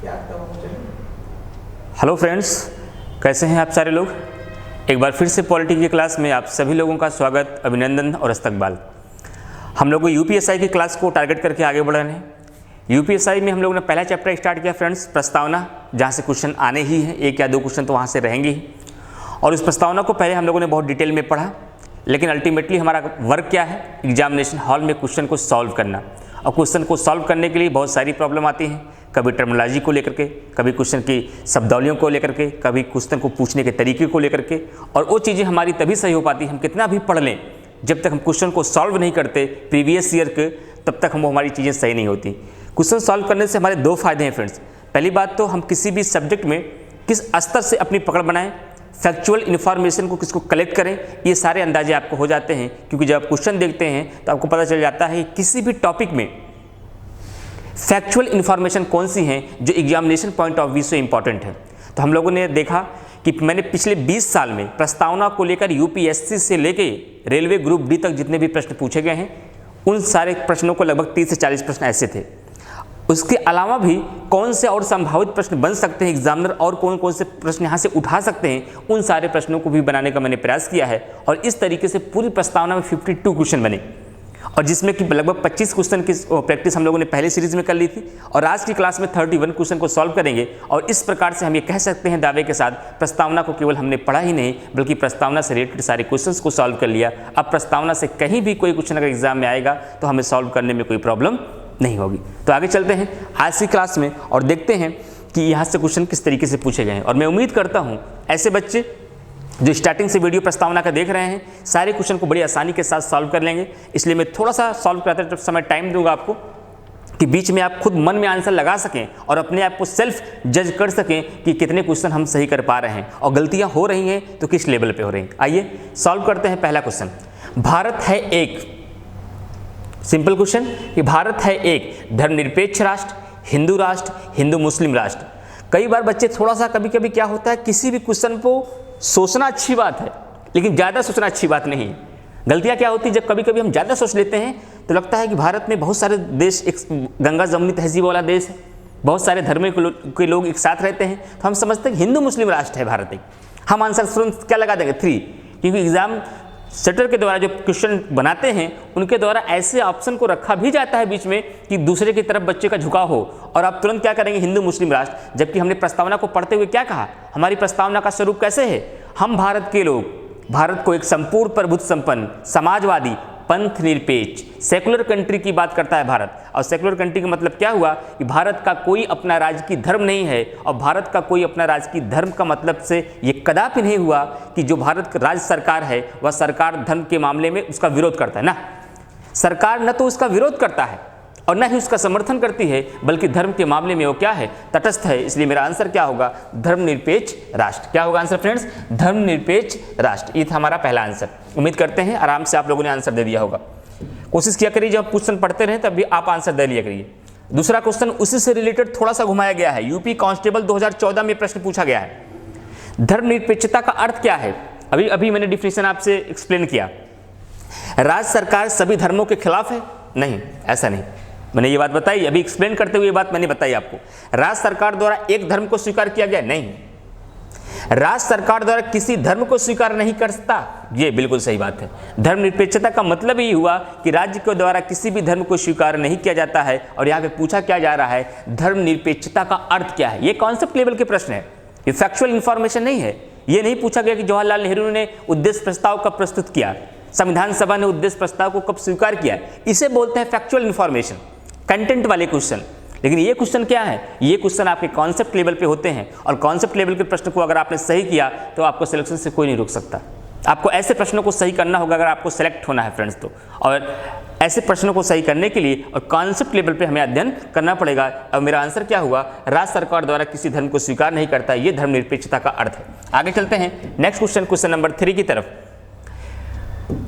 Hello friends, कैसे हैं आप सारे लोग। एक बार फिर से पॉलिटी की क्लास में आप सभी लोगों का स्वागत, अभिनंदन और इस्तकबाल। हम लोग यूपीएसआई की क्लास को टारगेट करके आगे बढ़ रहे हैं। यूपीएसआई में हम लोगों ने पहला चैप्टर स्टार्ट किया फ्रेंड्स, प्रस्तावना, जहाँ से क्वेश्चन आने ही हैं, एक या दो क्वेश्चन तो वहाँ से रहेंगे ही। और उस प्रस्तावना को पहले हम लोगों ने बहुत डिटेल में पढ़ा, लेकिन अल्टीमेटली हमारा वर्क क्या है, एग्जामिनेशन हॉल में क्वेश्चन को सॉल्व करना। और क्वेश्चन को सॉल्व करने के लिए बहुत सारी प्रॉब्लम आती हैं, कभी टर्मिनोलॉजी को लेकर के, कभी क्वेश्चन की शब्दावलियों को लेकर के, कभी क्वेश्चन को पूछने के तरीके को लेकर के। और वो चीज़ें हमारी तभी सही हो पाती, हम कितना भी पढ़ लें, जब तक हम क्वेश्चन को सॉल्व नहीं करते प्रीवियस ईयर के, तब तक हम हमारी चीज़ें सही नहीं होती। क्वेश्चन सॉल्व करने से हमारे दो फायदे हैं फ्रेंड्स। पहली बात तो हम किसी भी सब्जेक्ट में किस स्तर से अपनी पकड़ बनाएं, फैक्चुअल इन्फॉर्मेशन को किसको कलेक्ट करें, ये सारे अंदाजे आपको हो जाते हैं। क्योंकि जब आप क्वेश्चन देखते हैं तो आपको पता चल जाता है कि किसी भी टॉपिक में फैक्चुअल इन्फॉर्मेशन कौन सी हैं जो एग्जामिनेशन पॉइंट ऑफ व्यू से इंपॉर्टेंट है। तो हम लोगों ने देखा कि मैंने पिछले 20 साल में प्रस्तावना को लेकर यूपीएससी से लेके रेलवे ग्रुप डी तक जितने भी प्रश्न पूछे गए हैं, उन सारे प्रश्नों को लगभग 30 से 40 प्रश्न ऐसे थे। उसके अलावा भी कौन से और संभावित प्रश्न बन सकते हैं एग्जामिनर, और कौन कौन से प्रश्न यहाँ से उठा सकते हैं, उन सारे प्रश्नों को भी बनाने का मैंने प्रयास किया है। और इस तरीके से पूरी प्रस्तावना में 52 क्वेश्चन बने, और जिसमें कि लगभग 25 क्वेश्चन की प्रैक्टिस हम लोगों ने पहले सीरीज में कर ली थी, और आज की क्लास में 31 क्वेश्चन को सॉल्व करेंगे। और इस प्रकार से हम ये कह सकते हैं दावे के साथ, प्रस्तावना को केवल हमने पढ़ा ही नहीं, बल्कि प्रस्तावना से रिलेटेड सारे क्वेश्चंस को सॉल्व कर लिया। अब प्रस्तावना से कहीं भी कोई क्वेश्चन अगर एग्जाम में आएगा तो हमें सॉल्व करने में कोई प्रॉब्लम नहीं होगी। तो आगे चलते हैं आज की क्लास में और देखते हैं कि यहाँ से क्वेश्चन किस तरीके से पूछे गए हैं। और मैं उम्मीद करता हूँ ऐसे बच्चे जो स्टार्टिंग से वीडियो प्रस्तावना का देख रहे हैं, सारे क्वेश्चन को बड़ी आसानी के साथ सॉल्व कर लेंगे। इसलिए मैं थोड़ा सा सॉल्व करते समय टाइम दूंगा आपको, कि बीच में आप खुद मन में आंसर लगा सकें और अपने आप को सेल्फ जज कर सकें कि कितने क्वेश्चन हम सही कर पा रहे हैं, और गलतियां हो रही हैं तो किस लेवल पे हो रही हैं। आइए सॉल्व करते हैं पहला क्वेश्चन। भारत है एक, सिंपल क्वेश्चन कि भारत है एक धर्मनिरपेक्ष राष्ट्र, हिंदू राष्ट्र, हिंदू मुस्लिम राष्ट्र। कई बार बच्चे थोड़ा सा कभी कभी क्या होता है, किसी भी क्वेश्चन को सोचना अच्छी बात है, लेकिन ज़्यादा सोचना अच्छी बात नहीं है। गलतियाँ क्या होती है, जब कभी कभी हम ज़्यादा सोच लेते हैं तो लगता है कि भारत में बहुत सारे देश, एक गंगा जमुनी तहजीब वाला देश है, बहुत सारे धर्म के लोग एक साथ रहते हैं, तो हम समझते हैं हिंदू मुस्लिम राष्ट्र है भारत एक। हम आंसर तुरंत क्या लगा देंगे, 3, क्योंकि एग्जाम सेटर के द्वारा जो क्वेश्चन बनाते हैं उनके द्वारा ऐसे ऑप्शन को रखा भी जाता है बीच में कि दूसरे की तरफ बच्चे का झुकाव हो, और आप तुरंत क्या करेंगे, हिंदू मुस्लिम राष्ट्र। जबकि हमने प्रस्तावना को पढ़ते हुए क्या कहा, हमारी प्रस्तावना का स्वरूप कैसे है, हम भारत के लोग भारत को एक संपूर्ण प्रभुत्व संपन्न समाजवादी पंथ निरपेक्ष सेकुलर कंट्री की बात करता है भारत। और सेकुलर कंट्री का मतलब क्या हुआ कि भारत का कोई अपना राजकीय धर्म नहीं है, और भारत का कोई अपना राजकीय धर्म का मतलब से ये कदापि नहीं हुआ कि जो भारत का राज्य सरकार है वह सरकार धर्म के मामले में उसका विरोध करता है ना। सरकार न तो उसका विरोध करता है और न ही उसका समर्थन करती है, बल्कि धर्म के मामले में वो क्या है, तटस्थ है। इसलिए मेरा आंसर क्या होगा, धर्मनिरपेक्ष राष्ट्र। क्या होगा आंसर फ्रेंड्स, धर्मनिरपेक्ष राष्ट्र। ये था हमारा पहला आंसर। उम्मीद करते हैं आराम से आप लोगों ने आंसर दे दिया होगा। कोशिश किया करिए जब क्वेश्चन पढ़ते रहें तब भी आप आंसर दे लिया करिए। दूसरा क्वेश्चन उसी से रिलेटेड थोड़ा सा घुमाया गया है। यूपी कांस्टेबल 2014 में प्रश्न पूछा गया है, धर्मनिरपेक्षता का अर्थ क्या है। अभी मैंने डिफिनेशन आपसे एक्सप्लेन किया। राज्य सरकार सभी धर्मों के खिलाफ है, नहीं, ऐसा नहीं। मैंने ये बात बताई, अभी एक्सप्लेन करते हुए ये बात मैंने बताई आपको। राज्य सरकार द्वारा एक धर्म को स्वीकार किया गया, नहीं। राज्य सरकार द्वारा किसी धर्म को स्वीकार नहीं कर सकता, ये बिल्कुल सही बात है। धर्मनिरपेक्षता का मतलब ही हुआ कि राज्य के द्वारा किसी भी धर्म को स्वीकार नहीं किया जाता है। और यहाँ पे पूछा क्या जा रहा है, धर्मनिरपेक्षता का अर्थ क्या है। ये कॉन्सेप्ट लेवल के प्रश्न है, ये फैक्चुअल इंफॉर्मेशन नहीं है। ये नहीं पूछा गया कि जवाहरलाल नेहरू ने उद्देश्य प्रस्ताव कब प्रस्तुत किया, संविधान सभा ने उद्देश्य प्रस्ताव को कब स्वीकार किया। इसे बोलते हैं फैक्चुअल इंफॉर्मेशन, कंटेंट वाले क्वेश्चन। लेकिन ये क्वेश्चन क्या है, ये क्वेश्चन आपके कॉन्सेप्ट लेवल पे होते हैं, और कॉन्सेप्ट लेवल के प्रश्न को अगर आपने सही किया तो आपको सिलेक्शन से कोई नहीं रोक सकता। आपको ऐसे प्रश्नों को सही करना होगा अगर आपको सेलेक्ट होना है फ्रेंड्स। तो और ऐसे प्रश्नों को सही करने के लिए और कॉन्सेप्ट लेवल पे हमें अध्ययन करना पड़ेगा। अब मेरा आंसर क्या हुआ, राज्य सरकार द्वारा किसी धर्म को स्वीकार नहीं करता, ये धर्मनिरपेक्षता का अर्थ है। आगे चलते हैं नेक्स्ट क्वेश्चन, क्वेश्चन नंबर 3 की तरफ।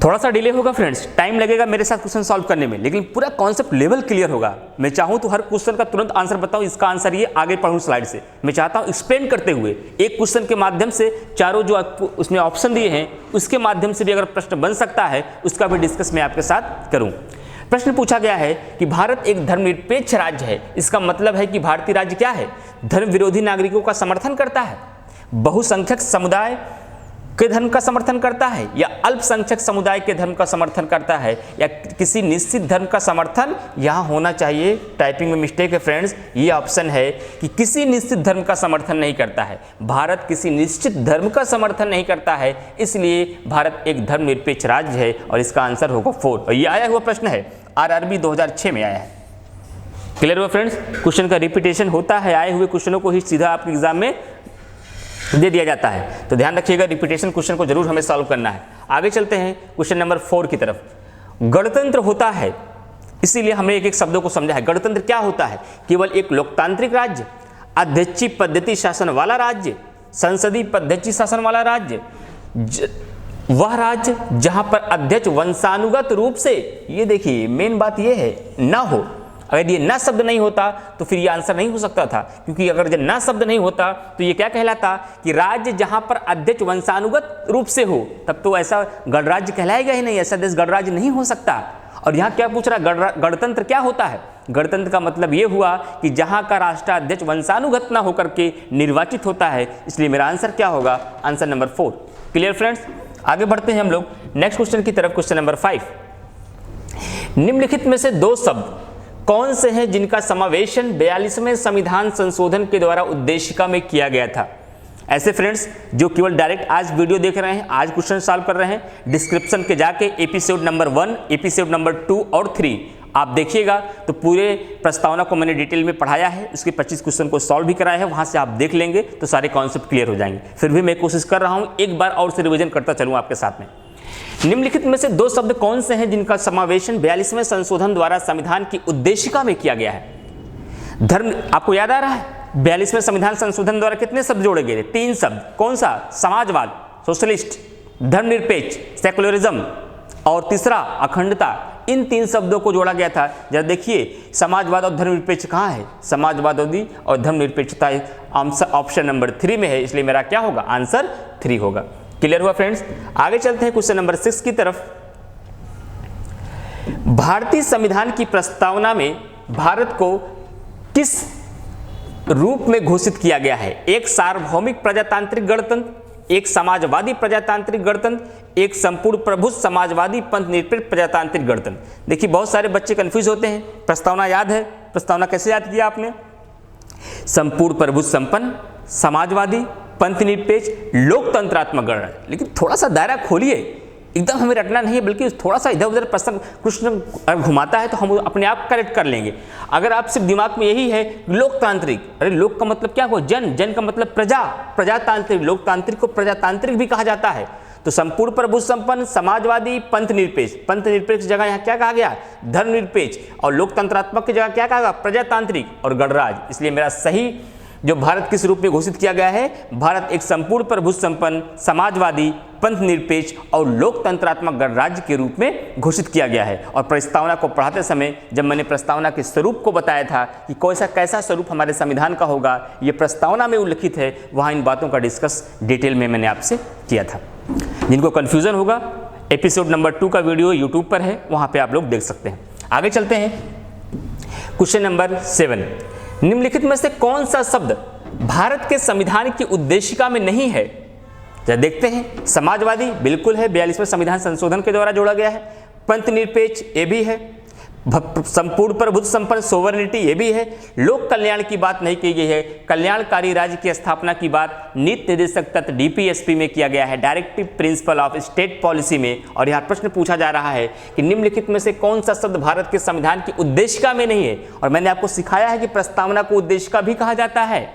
थोड़ा सा डिले होगा फ्रेंड्स, टाइम लगेगा मेरे साथ क्वेश्चन सॉल्व करने में, लेकिन पूरा कॉन्सेप्ट लेवल क्लियर होगा। मैं चाहूं तो हर क्वेश्चन का तुरंत आंसर बताऊं, इसका आंसर ये आगे पढ़ूं स्लाइड से। मैं चाहता हूं एक्सप्लेन करते हुए एक क्वेश्चन के माध्यम से चारों जो आपको उसमें ऑप्शन दिए हैं उसके माध्यम से भी अगर प्रश्न बन सकता है उसका भी डिस्कस मैं आपके साथ करूं। प्रश्न पूछा गया है कि भारत एक धर्मनिरपेक्ष राज्य है, इसका मतलब है कि भारतीय राज्य क्या है, धर्म विरोधी नागरिकों का समर्थन करता है, बहुसंख्यक समुदाय के धर्म का समर्थन करता है, या अल्पसंख्यक समुदाय के धर्म का समर्थन करता है, या किसी निश्चित धर्म का समर्थन यहाँ होना चाहिए। टाइपिंग में मिस्टेक है फ्रेंड्स, ये ऑप्शन है कि किसी निश्चित धर्म का समर्थन नहीं करता है। भारत किसी निश्चित धर्म का समर्थन नहीं करता है, इसलिए भारत एक धर्मनिरपेक्ष राज्य है और इसका आंसर होगा 4। और ये आया हुआ प्रश्न है, RRB 2006 में आया है। क्लियर हुआ फ्रेंड्स? क्वेश्चन का रिपीटेशन होता है, आए हुए क्वेश्चनों को ही सीधा आपके एग्जाम में दे दिया जाता है, तो ध्यान रखिएगा, रिपीटेशन क्वेश्चन को जरूर हमें सॉल्व करना है। आगे चलते हैं क्वेश्चन नंबर 4 की तरफ। गणतंत्र होता है, इसीलिए हमने एक एक शब्दों को समझा है। गणतंत्र क्या होता है? केवल एक लोकतांत्रिक राज्य, अध्यक्षीय पद्धति शासन वाला राज्य, संसदीय पद्धति शासन वाला राज्य, वह राज्य जहां पर अध्यक्ष वंशानुगत रूप से, ये देखिए मेन बात ये है, ना हो। अगर ये ना शब्द नहीं होता तो फिर ये आंसर नहीं हो सकता था, क्योंकि अगर जब ना शब्द नहीं होता तो ये क्या कहलाता कि राज्य जहां पर अध्यक्ष वंशानुगत रूप से हो, तब तो ऐसा गणराज्य कहलाएगा ही नहीं, ऐसा देश गणराज्य नहीं हो सकता। और यहाँ क्या पूछ रहा, गणतंत्र क्या होता है? गणतंत्र का मतलब ये हुआ कि जहां का राष्ट्राध्यक्ष वंशानुगत ना होकर के निर्वाचित होता है, इसलिए मेरा आंसर क्या होगा, आंसर नंबर 4। Clear friends? आगे बढ़ते हैं हम लोग नेक्स्ट क्वेश्चन की तरफ। क्वेश्चन नंबर 5, निम्नलिखित में से 2 शब्द कौन से हैं जिनका समावेशन 42वें संविधान संशोधन के द्वारा उद्देशिका में किया गया था? ऐसे फ्रेंड्स जो केवल डायरेक्ट आज वीडियो देख रहे हैं, आज क्वेश्चन सॉल्व कर रहे हैं, डिस्क्रिप्शन के जाके एपिसोड नंबर 1, एपिसोड नंबर 2 और 3 आप देखिएगा, तो पूरे प्रस्तावना को मैंने डिटेल में पढ़ाया है, उसके 25 क्वेश्चन को सॉल्व भी कराया है, वहां से आप देख लेंगे तो सारे कॉन्सेप्ट क्लियर हो जाएंगे। फिर भी मैं कोशिश कर रहा हूं एक बार और से रिविजन करता चलूं आपके साथ में। निम्नलिखित में से 2 शब्द कौन से हैं जिनका समावेशन 42वें संशोधन द्वारा संविधान की उद्देशिका में किया गया है? धर्म, आपको याद आ रहा है 42वें संविधान संशोधन द्वारा कितने शब्द जोड़े गए? 3 शब्द। कौन सा? समाजवाद, सोशलिस्ट, धर्मनिरपेक्ष, सेकुलरिज्म, और तीसरा अखंडता। इन 3 शब्दों को जोड़ा गया था। जरा देखिए समाजवाद और धर्मनिरपेक्ष कहाँ है? समाजवादी और धर्मनिरपेक्षता ऑप्शन नंबर 3 में है, इसलिए मेरा क्या होगा, आंसर 3 होगा। क्लियर हुआ फ्रेंड्स? आगे चलते हैं क्वेश्चन नंबर 6 की तरफ। भारतीय संविधान की प्रस्तावना में भारत को किस रूप में घोषित किया गया है? एक सार्वभौमिक प्रजातांत्रिक गणतंत्र, एक समाजवादी प्रजातांत्रिक गणतंत्र, एक संपूर्ण प्रभुत्व समाजवादी पंथ निरपेक्ष प्रजातांत्रिक गणतंत्र। देखिए बहुत सारे बच्चे कंफ्यूज होते हैं। प्रस्तावना याद है? प्रस्तावना कैसे याद किया आपने? संपूर्ण प्रभुत्व संपन्न, समाजवादी, पंथ निरपेक्ष, लोकतंत्रात्मक गणराज्य। लेकिन थोड़ा सा दायरा खोलिए, एकदम हमें रटना नहीं है, बल्कि थोड़ा सा इधर उधर प्रश्न घुमाता है तो हम अपने आप करेक्ट कर लेंगे। अगर आप सिर्फ दिमाग में यही है लोकतांत्रिक, अरे लोक का मतलब क्या हुआ, जन, जन का मतलब प्रजा, प्रजातांत्रिक, लोकतांत्रिक को प्रजातांत्रिक भी कहा जाता है। तो संपूर्ण प्रभुत्व संपन्न, समाजवादी, पंथ निरपेक्ष। पंथ निरपेक्ष जगह यहाँ क्या कहा गया, धर्मनिरपेक्ष, और लोकतंत्रात्मक की जगह क्या कहा गया, प्रजातांत्रिक और गणराज्य। इसलिए मेरा सही जो भारत किस रूप में घोषित किया गया है, भारत एक संपूर्ण प्रभुत्व संपन्न, समाजवादी, पंथ निरपेक्ष और लोकतंत्रात्मक गणराज्य के रूप में घोषित किया गया है। और प्रस्तावना को पढ़ाते समय जब मैंने प्रस्तावना के स्वरूप को बताया था कि कैसा स्वरूप हमारे संविधान का होगा, ये प्रस्तावना में उल्लिखित है, वहाँ इन बातों का डिस्कस डिटेल में मैंने आपसे किया था। जिनको कन्फ्यूजन होगा, एपिसोड नंबर 2 का वीडियो यूट्यूब पर है, वहाँ पर आप लोग देख सकते हैं। आगे चलते हैं क्वेश्चन नंबर 7। निम्नलिखित में से कौन सा शब्द भारत के संविधान की उद्देशिका में नहीं है? जरा देखते हैं। समाजवादी बिल्कुल है, 42वें संविधान संशोधन के द्वारा जोड़ा गया है। पंथ निरपेक्ष ये भी है। संपूर्ण प्रभुत्व संपन्न, सोवरेनिटी ये भी है। लोक कल्याण की बात नहीं की गई है। कल्याणकारी राज्य की स्थापना की बात नीति निर्देशक तत्व DPSP में किया गया है, directive principle of state policy में। और यहाँ प्रश्न पूछा जा रहा है कि निम्नलिखित में से कौन सा शब्द भारत के संविधान की उद्देशिका में नहीं है? और मैंने आपको सिखाया है कि प्रस्तावना को उद्देशिका भी कहा जाता है।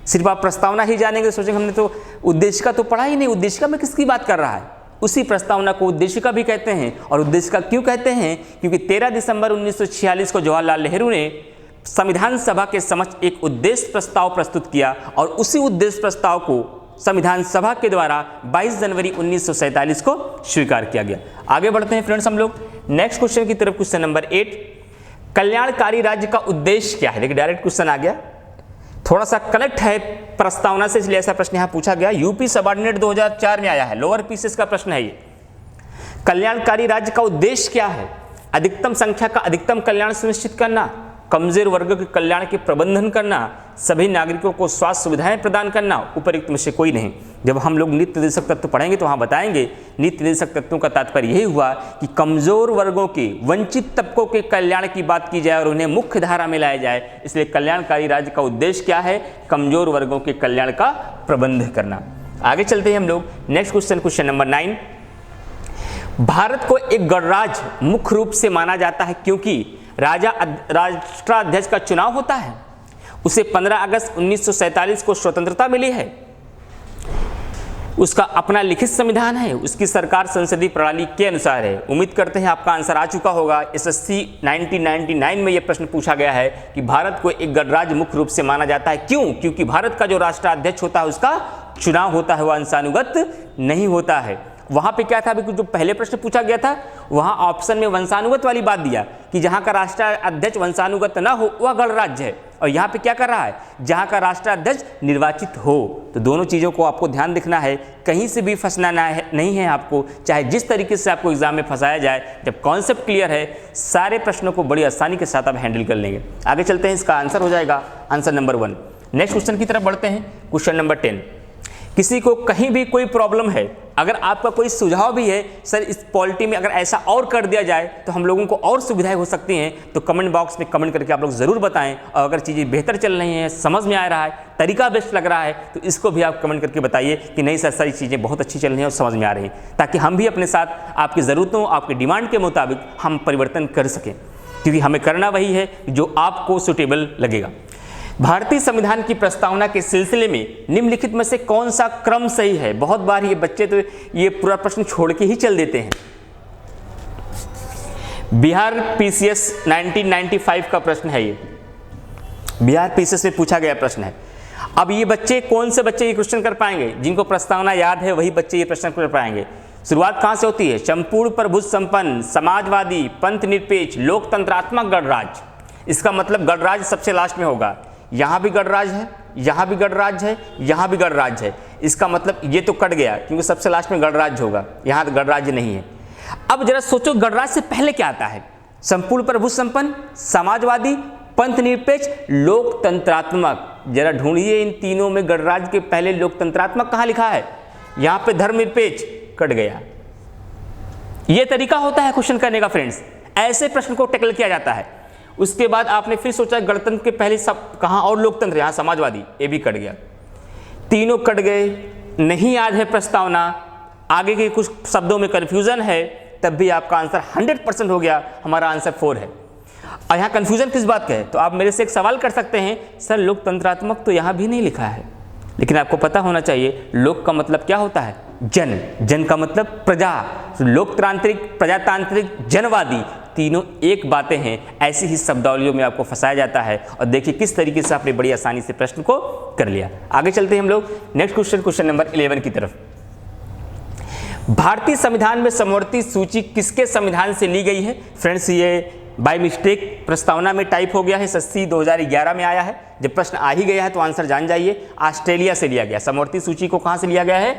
सिर्फ आप प्रस्तावना ही जानेंगे, सोचेंगे हमने तो उद्देशिका तो पढ़ा ही नहीं, उद्देशिका में किसकी बात कर रहा है? उसी प्रस्तावना को उद्देशिका भी कहते हैं। और उद्देशिका क्यों कहते हैं? क्योंकि 13 दिसंबर 1946 को जवाहरलाल नेहरू ने संविधान सभा के समक्ष एक उद्देश्य प्रस्ताव प्रस्तुत किया, और उसी उद्देश्य प्रस्ताव को संविधान सभा के द्वारा 22 जनवरी 1947 को स्वीकार किया गया। आगे बढ़ते हैं फ्रेंड्स हम लोग नेक्स्ट क्वेश्चन की तरफ। क्वेश्चन नंबर 8, कल्याणकारी राज्य का उद्देश्य क्या है? देखिए डायरेक्ट क्वेश्चन आ गया, थोड़ा सा कनेक्ट है प्रस्तावना से, इसलिए ऐसा प्रश्न यहां पूछा गया। यूपी सबऑर्डिनेट 2004 में आया है, लोअर पीसेस का प्रश्न है ये। कल्याणकारी राज्य का उद्देश्य क्या है? अधिकतम संख्या का अधिकतम कल्याण सुनिश्चित करना, कमजोर वर्गों के कल्याण के प्रबंधन करना, सभी नागरिकों को स्वास्थ्य सुविधाएं प्रदान करना, उपयुक्त में से कोई नहीं। जब हम लोग नीति निर्देशक तत्व पढ़ेंगे तो वहाँ बताएंगे नीति निर्देशक तत्वों का तात्पर्य यही हुआ कि कमजोर वर्गों के, वंचित तबकों के कल्याण की बात की जाए और उन्हें मुख्य धारा में लाया जाए। इसलिए कल्याणकारी राज्य का उद्देश्य क्या है? कमजोर वर्गों के कल्याण का प्रबंध करना। आगे चलते हैं हम लोग नेक्स्ट क्वेश्चन नंबर 9। भारत को एक गणराज्य मुख्य रूप से माना जाता है क्योंकि राष्ट्राध्यक्ष का चुनाव होता है। उसे 15 अगस्त 1947 को स्वतंत्रता मिली है। उसका अपना लिखित संविधान है। उसकी सरकार संसदीय प्रणाली के अनुसार है। उम्मीद करते हैं आपका आंसर आ चुका होगा। एसएससी 1999 में यह प्रश्न पूछा गया है कि भारत को एक गणराज्य मुख्य रूप से माना जाता है। क्यों? क्योंकि भारत का जो राष्ट्राध्यक्ष होता है उसका चुनाव होता है, वह अंशानुगत नहीं होता है। वहां पे क्या था? अभी जो पहले प्रश्न पूछा गया था वहां ऑप्शन में वंशानुगत वाली बात दिया कि जहां का राष्ट्राध्यक्ष वंशानुगत ना हो वह गणराज्य है, और यहाँ पे क्या कर रहा है? जहां का राष्ट्राध्यक्ष निर्वाचित हो। तो दोनों चीज़ों को आपको ध्यान रखना है, कहीं से भी फंसना नहीं है आपको, चाहे जिस तरीके से आपको एग्जाम में फंसाया जाए। जब कॉन्सेप्ट क्लियर है सारे प्रश्नों को बड़ी आसानी के साथ आप हैंडल कर लेंगे। आगे चलते हैं, इसका आंसर हो जाएगा आंसर नंबर 1। नेक्स्ट क्वेश्चन की तरफ बढ़ते हैं। Question number 10। किसी को कहीं भी कोई प्रॉब्लम है, अगर आपका कोई सुझाव भी है सर इस पॉलिटी में अगर ऐसा और कर दिया जाए तो हम लोगों को और सुविधाएं हो सकती हैं, तो कमेंट बॉक्स में कमेंट करके आप लोग ज़रूर बताएं। और अगर चीज़ें बेहतर चल रही हैं, समझ में आ रहा है, तरीका बेस्ट लग रहा है, तो इसको भी आप कमेंट करके बताइए कि नहीं सर सारी चीज़ें बहुत अच्छी चल रही हैं और समझ में आ रही हैं, ताकि हम भी अपने साथ आपकी ज़रूरतों, आपकी डिमांड के मुताबिक हम परिवर्तन कर सकें, क्योंकि हमें करना वही है जो आपको सूटेबल लगेगा। भारतीय संविधान की प्रस्तावना के सिलसिले में निम्नलिखित में से कौन सा क्रम सही है? बहुत बार ये बच्चे तो ये पूरा प्रश्न छोड़ के ही चल देते हैं। बिहार पीसीएस 1995 का प्रश्न है, ये बिहार पीसीएस में पूछा गया प्रश्न है। अब ये बच्चे कौन से बच्चे ये क्वेश्चन कर पाएंगे? जिनको प्रस्तावना याद है वही बच्चे ये प्रश्न कर पाएंगे। शुरुआत कहां से होती है? संपूर्ण प्रभुत्व संपन्न, समाजवादी, पंथ निरपेक्ष, लोकतंत्रात्मक गणराज्य। इसका मतलब गणराज्य सबसे लास्ट में होगा। यहाँ भी गणराज्य है, यहाँ भी गणराज्य है, यहाँ भी गणराज्य है। इसका मतलब ये तो कट गया क्योंकि सबसे लास्ट में गणराज्य होगा, यहाँ तो गणराज्य नहीं है। अब जरा सोचो गणराज्य से पहले क्या आता है? संपूर्ण प्रभुत्व संपन्न, समाजवादी, पंथ निरपेक्ष, लोकतंत्रात्मक। जरा ढूंढिए इन तीनों में गणराज्य के पहले लोकतंत्रात्मक कहाँ लिखा है? यहाँ पे धर्मनिरपेक्ष कट गया। ये तरीका होता है क्वेश्चन करने का फ्रेंड्स, ऐसे प्रश्न को टैकल किया जाता है। उसके बाद आपने फिर सोचा गणतंत्र के पहले सब कहाँ और लोकतंत्र, यहाँ समाजवादी, ये भी कट गया। तीनों कट गए, नहीं याद है प्रस्तावना, आगे के कुछ शब्दों में कन्फ्यूजन है, तब भी आपका आंसर 100% हो गया। हमारा आंसर 4 है। और यहाँ कन्फ्यूजन किस बात का है? तो आप मेरे से एक सवाल कर सकते हैं, सर लोकतंत्रात्मक तो यहाँ भी नहीं लिखा है, लेकिन आपको पता होना चाहिए लोक का मतलब क्या होता है? जन। जन का मतलब प्रजा। लोकतांत्रिक, प्रजातांत्रिक, जनवादी, तीनों एक बातें हैं। ऐसी ही शब्दावलियों में आपको फंसाया जाता है। और देखिए किस तरीके से आपने बड़ी आसानी से प्रश्न को कर लिया। आगे चलते हैं हम लोग नेक्स्ट क्वेश्चन नंबर 11 की तरफ। भारतीय संविधान में समवर्ती सूची किसके संविधान से ली गई है? फ्रेंड्स ये बाय मिस्टेक प्रस्तावना में टाइप हो गया है, SSC 2011 में आया है। जब प्रश्न आ ही गया है तो आंसर जान जाइए। ऑस्ट्रेलिया से लिया गया। समवर्ती सूची को कहाँ से लिया गया है?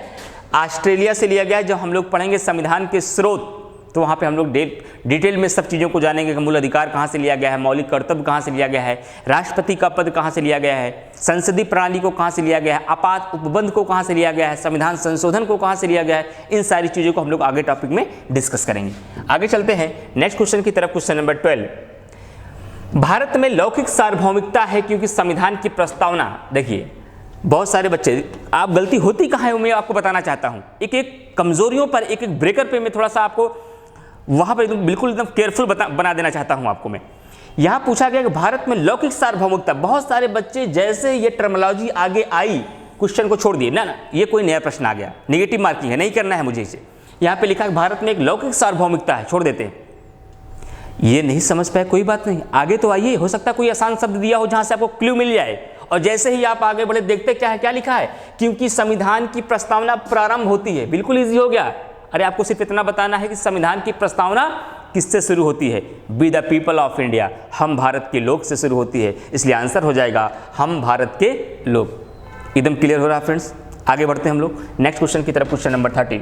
ऑस्ट्रेलिया से लिया गया है। जब हम लोग पढ़ेंगे संविधान के स्रोत तो वहाँ पे हम लोग डिटेल में सब चीज़ों को जानेंगे कि मूल अधिकार कहाँ से लिया गया है, मौलिक कर्तव्य कहाँ से लिया गया है, राष्ट्रपति का पद कहाँ से लिया गया है, संसदीय प्रणाली को कहाँ से लिया गया है, आपात उपबंध को कहाँ से लिया गया है, संविधान संशोधन को कहाँ से लिया गया है। इन सारी चीज़ों को हम लोग आगे टॉपिक में डिस्कस करेंगे। आगे चलते हैं नेक्स्ट क्वेश्चन की तरफ। Question number 12। भारत में लौकिक सार्वभौमिकता है क्योंकि संविधान की प्रस्तावना, देखिए बहुत सारे बच्चे आप गलती होती कहाँ है मैं आपको बताना चाहता हूँ। एक एक कमजोरियों पर, एक एक ब्रेकर पे मैं थोड़ा सा आपको वहाँ पर बिल्कुल एकदम केयरफुल बना देना चाहता हूँ आपको मैं। यहाँ पूछा गया कि भारत में लौकिक सार्वभौमिकता। बहुत सारे बच्चे जैसे ये टर्मिनोलॉजी आगे आई क्वेश्चन को छोड़ दिए, ना ये कोई नया प्रश्न आ गया, नेगेटिव मार्किंग है, नहीं करना है मुझे इसे। यहाँ पे लिखा है भारत में एक लौकिक सार्वभौमिकता है, छोड़ देते हैं। ये नहीं समझ पाए कोई बात नहीं, आगे तो आइए, हो सकता है कोई आसान शब्द दिया हो जहाँ से आपको क्लू मिल जाए। और जैसे ही आप आगे बढ़े देखते क्या है, क्या लिखा है, क्योंकि संविधान की प्रस्तावना प्रारंभ होती है। बिल्कुल ईजी हो गया। अरे आपको सिर्फ इतना बताना है कि संविधान की प्रस्तावना किससे शुरू होती है? Be the people of India, हम भारत के लोग से शुरू होती है। इसलिए आंसर हो जाएगा हम भारत के लोग। एकदम क्लियर हो रहा है फ्रेंड्स। आगे बढ़ते हैं हम लोग नेक्स्ट क्वेश्चन की तरफ। Question number 13।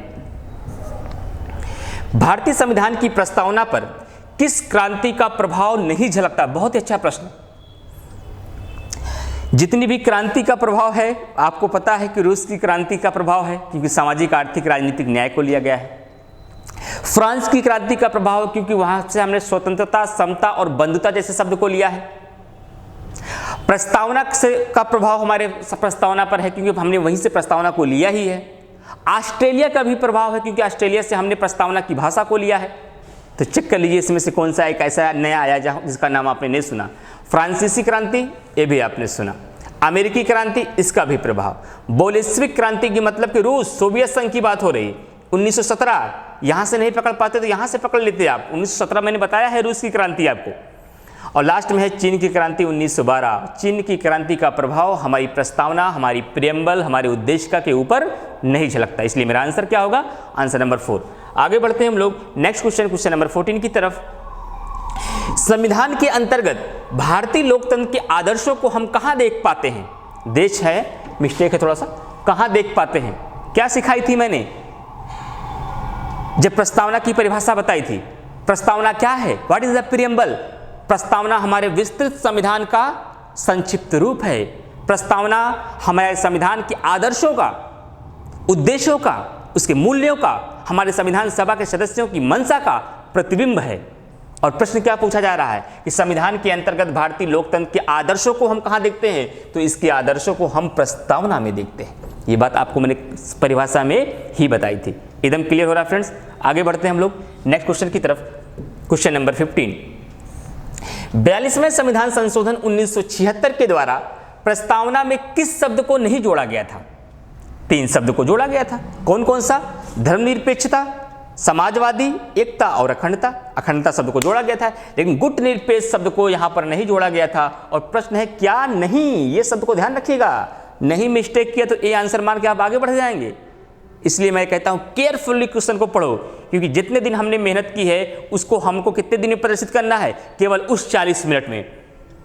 भारतीय संविधान की प्रस्तावना पर किस क्रांति का प्रभाव नहीं झलकता? बहुत ही अच्छा प्रश्न। जितनी भी क्रांति का प्रभाव है, आपको पता है कि रूस की क्रांति का प्रभाव है क्योंकि सामाजिक आर्थिक राजनीतिक न्याय को लिया गया है। फ्रांस की क्रांति का प्रभाव क्योंकि वहां से हमने स्वतंत्रता, समता और बंधुता जैसे शब्द को लिया है। प्रस्तावना से का प्रभाव हमारे प्रस्तावना पर है क्योंकि हमने वहीं से प्रस्तावना को लिया ही है। ऑस्ट्रेलिया का भी प्रभाव है क्योंकि ऑस्ट्रेलिया से हमने प्रस्तावना की भाषा को लिया है। तो चेक कर लीजिए इसमें से कौन सा एक ऐसा नया आया जिसका नाम आपने नहीं सुना। फ्रांसीसी क्रांति, ये भी आपने सुना। अमेरिकी क्रांति, इसका भी प्रभाव। बोल्शेविक क्रांति की मतलब कि रूस, सोवियत संघ की बात हो रही। 1917, यहाँ से नहीं पकड़ पाते तो यहाँ से पकड़ लेते आप। 1917 मैंने बताया है रूस की क्रांति आपको। और लास्ट में है चीन की क्रांति 1912। चीन की क्रांति का प्रभाव हमारी प्रस्तावना, हमारी प्रियम्बल, हमारे उद्देशिका के ऊपर नहीं झलकता। इसलिए मेरा आंसर क्या होगा? Answer number 4। आगे बढ़ते हैं हम लोग नेक्स्ट क्वेश्चन नंबर 14 की तरफ। संविधान के अंतर्गत भारतीय लोकतंत्र के आदर्शों को हम कहाँ देख पाते हैं? देश है, मिस्टेक है थोड़ा सा। कहाँ देख पाते हैं? क्या सिखाई थी मैंने जब प्रस्तावना की परिभाषा बताई थी? प्रस्तावना क्या है? What is the preamble? प्रस्तावना हमारे विस्तृत संविधान का संक्षिप्त रूप है। प्रस्तावना हमारे संविधान के आदर्शों का, उद्देश्यों का, उसके मूल्यों का, हमारे संविधान सभा के सदस्यों की मंशा का प्रतिबिंब है। और प्रश्न क्या पूछा जा रहा है कि संविधान के अंतर्गत भारतीय लोकतंत्र के आदर्शों को हम कहाँ देखते हैं? तो इसके आदर्शों को हम प्रस्तावना में देखते हैं। ये बात आपको मैंने परिभाषा में ही बताई थी। एकदम क्लियर हो रहा है फ्रेंड्स? आगे बढ़ते हैं हम लोग नेक्स्ट क्वेश्चन की तरफ। Question number 15। 42वें संविधान संशोधन 1976 के द्वारा प्रस्तावना में किस शब्द को नहीं जोड़ा गया था? 3 शब्द को जोड़ा गया था। कौन कौन सा? धर्मनिरपेक्षता, समाजवादी, एकता और अखंडता। अखंडता शब्द को जोड़ा गया था, लेकिन गुट निरपेक्ष शब्द को यहां पर नहीं जोड़ा गया था। और प्रश्न है क्या नहीं? ये शब्द को ध्यान रखिएगा। नहीं मिस्टेक किया तो ए आंसर मान के आप आगे बढ़ जाएंगे। इसलिए मैं कहता हूं केयरफुली क्वेश्चन को पढ़ो, क्योंकि जितने दिन हमने मेहनत की है उसको हमको कितने दिन में प्रदर्शित करना है? केवल उस 40 मिनट में।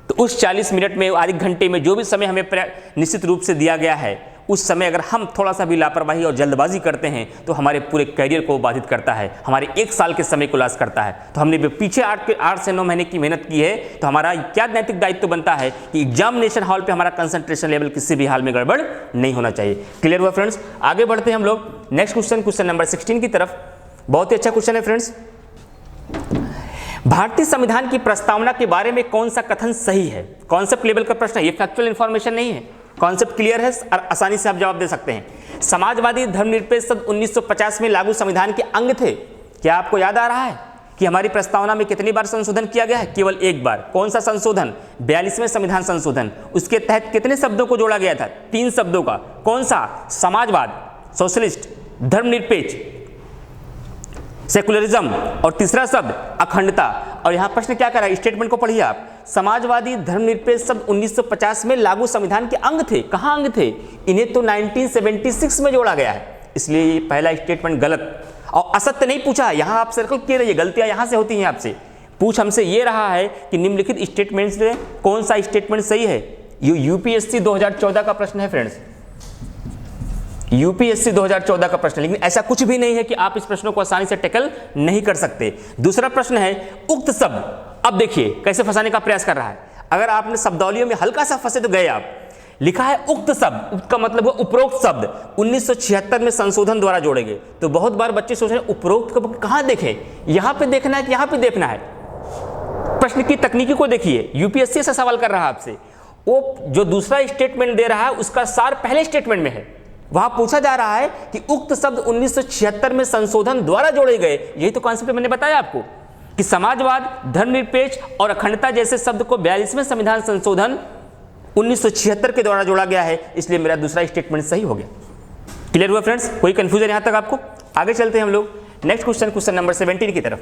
तो उस 40 मिनट में, आधे घंटे में, जो भी समय हमें निश्चित रूप से दिया गया है, उस समय अगर हम थोड़ा सा भी लापरवाही और जल्दबाजी करते हैं तो हमारे पूरे करियर को बाधित करता है, हमारे 1 साल के समय को लॉस करता है। तो हमने पीछे 8 से 9 महीने की मेहनत की है, तो हमारा क्या नैतिक दायित्व बनता है कि एग्जामिनेशन हॉल पे हमारा कंसंट्रेशन लेवल किसी भी हाल में गड़बड़ नहीं होना चाहिए। क्लियर हुआ फ्रेंड्स? आगे बढ़ते हैं हम लोग नेक्स्ट क्वेश्चन नंबर 16 की तरफ। बहुत ही अच्छा क्वेश्चन है फ्रेंड्स। भारतीय संविधान की प्रस्तावना के बारे में कौन सा कथन सही है? कॉन्सेप्ट लेवल का प्रश्न है, ये फैक्चुअल इंफॉर्मेशन नहीं है। कॉन्सेप्ट क्लियर है और आसानी से आप जवाब दे सकते हैं। समाजवादी धर्मनिरपेक्ष शब्द 1950 में लागू संविधान के अंग थे। क्या आपको याद आ रहा है कि हमारी प्रस्तावना में कितनी बार संशोधन किया गया है? केवल 1 बार। कौन सा संशोधन? 42वें संविधान संशोधन। उसके तहत कितने शब्दों को जोड़ा गया था? 3 शब्दों का। कौन सा? समाजवाद, सोशलिस्ट, धर्मनिरपेक्ष, सेकुलरिज्म, और तीसरा शब्द अखंडता। और यहां प्रश्न क्या कर रहा है? स्टेटमेंट को पढ़िए आप। समाजवादी धर्मनिरपेक्ष शब्द 1950 में लागू संविधान के अंग थे। कहां अंग थे? इन्हें तो 1976 में जोड़ा गया है। इसलिए ये पहला स्टेटमेंट गलत और असत्य नहीं पूछा। यहां आप सर्कल किए रहिए, गलतियां यहां से होती हैं आपसे। पूछ हमसे ये रहा है कि निम्नलिखित स्टेटमेंट से कौन सा स्टेटमेंट सही है? ये यूपीएससी 2014 का प्रश्न है फ्रेंड्स, यूपीएससी 2014 का प्रश्न। लेकिन ऐसा कुछ भी नहीं है कि आप इस प्रश्नों को आसानी से टैकल नहीं कर सकते। दूसरा प्रश्न है उक्त शब्द। अब देखिए कैसे फंसाने का प्रयास कर रहा है। अगर आपने शब्दावलियों में हल्का सा फंसे तो गए आप। लिखा है उक्त शब्द, उक्त का मतलब है उपरोक्त शब्द 1976 में संशोधन द्वारा जोड़े गए। तो बहुत बार बच्चे सोच रहे हैं उपरोक्त को कहां देखें? यहां पे देखना है कि यहां पे देखना है? प्रश्न की तकनीकी को देखिए। यूपीएससी से सवाल कर रहा है आपसे, वो जो दूसरा स्टेटमेंट दे रहा है उसका सार पहले स्टेटमेंट में है। वहां पूछा जा रहा है कि उक्त शब्द 1976 में संशोधन द्वारा जोड़े गए। यही तो कॉन्सेप्ट मैंने बताया आपको कि समाजवाद, धर्मनिरपेक्ष और अखंडता जैसे शब्द को 42वें संविधान संशोधन 1976 के द्वारा जोड़ा गया है। इसलिए मेरा दूसरा स्टेटमेंट सही हो गया। क्लियर हुआ फ्रेंड्स? कोई कंफ्यूजन यहां तक आपको? आगे चलते हैं हम लोग नेक्स्ट क्वेश्चन नंबर 17 की तरफ।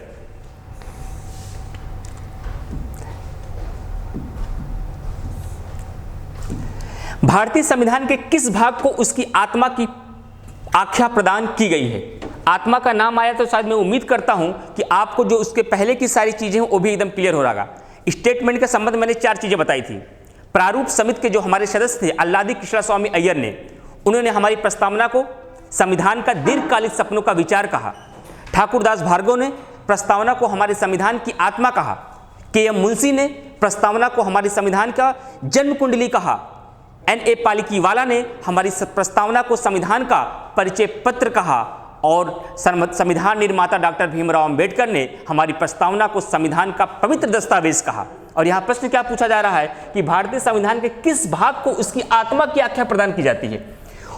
भारतीय संविधान के किस भाग को उसकी आत्मा की आख्या प्रदान की गई है? आत्मा का नाम आया तो शायद मैं उम्मीद करता हूं कि आपको जो उसके पहले की सारी चीजें हैं वो भी एकदम क्लियर हो रहा। स्टेटमेंट के संबंध मैंने 4 चीजें बताई थी। प्रारूप समिति के जो हमारे सदस्य थे अल्लादी कृष्णा स्वामी अय्यर ने, उन्होंने हमारी प्रस्तावना को संविधान का दीर्घकालिक सपनों का विचार कहा। ठाकुरदास भार्गव ने प्रस्तावना को हमारे संविधान की आत्मा कहा। के.एम. मुंशी ने प्रस्तावना को हमारे संविधान का जन्म कुंडली कहा। N.A. पालिकीवाला ने हमारी प्रस्तावना को संविधान का परिचय पत्र कहा और संविधान निर्माता डॉक्टर भीमराव अंबेडकर ने हमारी प्रस्तावना को संविधान का पवित्र दस्तावेज कहा। और यहाँ प्रश्न क्या पूछा जा रहा है कि भारतीय संविधान के किस भाग को उसकी आत्मा की आख्या प्रदान की जाती है।